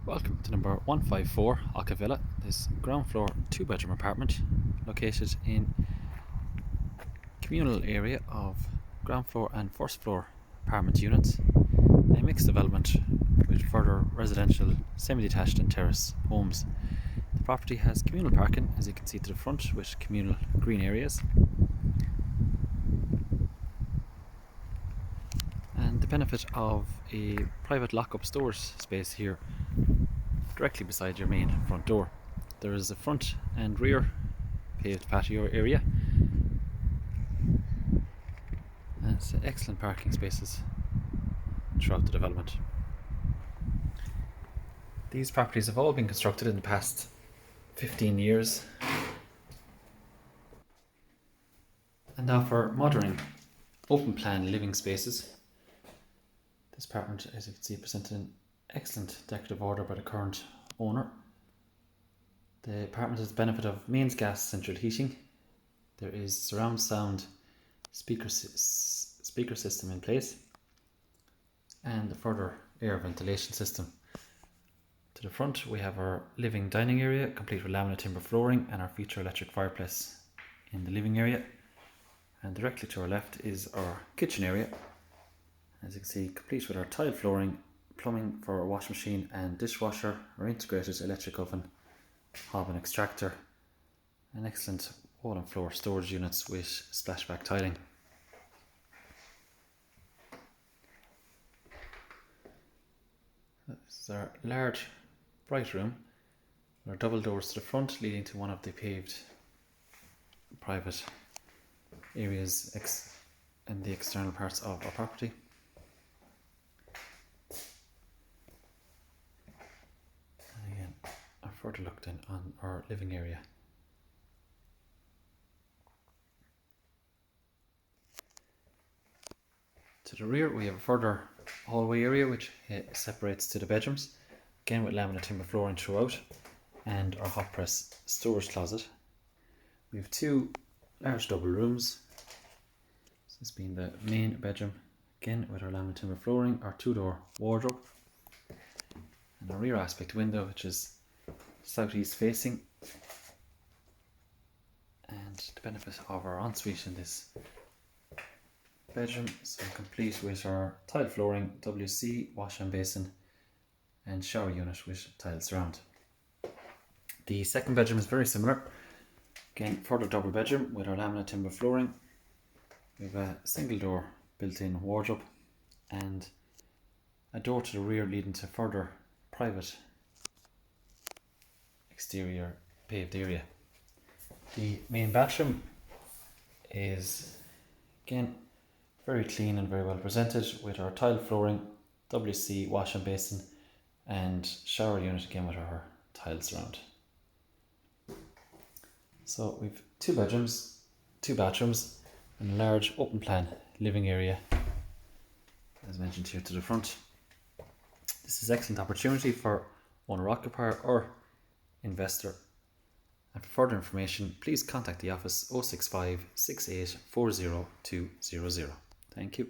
Welcome to number 154 Acha Bhile. This ground floor 2-bedroom apartment located in communal area of ground floor and first floor apartment units, a mixed development with further residential, semi-detached and terrace homes. The property has communal parking, as you can see to the front, with communal green areas, and the benefit of a private lock-up storage space here directly beside your main front door. There is a front and rear paved patio area, and it's excellent parking spaces throughout the development. These properties have all been constructed in the past 15 years and offer modern open plan living spaces. This apartment, as you can see, presented in excellent decorative order by the current owner. The apartment has the benefit of mains gas central heating. There is surround sound speaker system in place and a further air ventilation system. To the front we have our living dining area, complete with laminate timber flooring, and our feature electric fireplace in the living area. And directly to our left is our kitchen area, as you can see, complete with our tile flooring, plumbing for a washing machine and dishwasher, our integrated electric oven, hob and extractor, and excellent wall and floor storage units with splashback tiling. This is our large bright room with our double doors to the front leading to one of the paved private areas in the external parts of our property. And again, a further look then on our living area. To the rear we have a further hallway area which separates to the bedrooms, again with laminate timber flooring throughout, and our hot press storage closet. We have two large double rooms, this being the main bedroom, again with our laminate timber flooring, our 2-door wardrobe, and a rear aspect window which is southeast facing, and the benefit of our ensuite in this bedroom, so complete with our tile flooring, WC, wash and basin, and shower unit with tile surround. The second bedroom is very similar, again further double bedroom with our laminate timber flooring. We have a single door built-in wardrobe and a door to the rear leading to further private exterior paved area. The main bathroom is again very clean and very well presented with our tile flooring, WC, wash and basin, and shower unit again with our tile surround. So we've 2 bedrooms, 2 bathrooms, and a large open plan living area, as mentioned here to the front. This is an excellent opportunity for owner occupier or investor. And for further information, please contact the office 065 68 40 200. Thank you.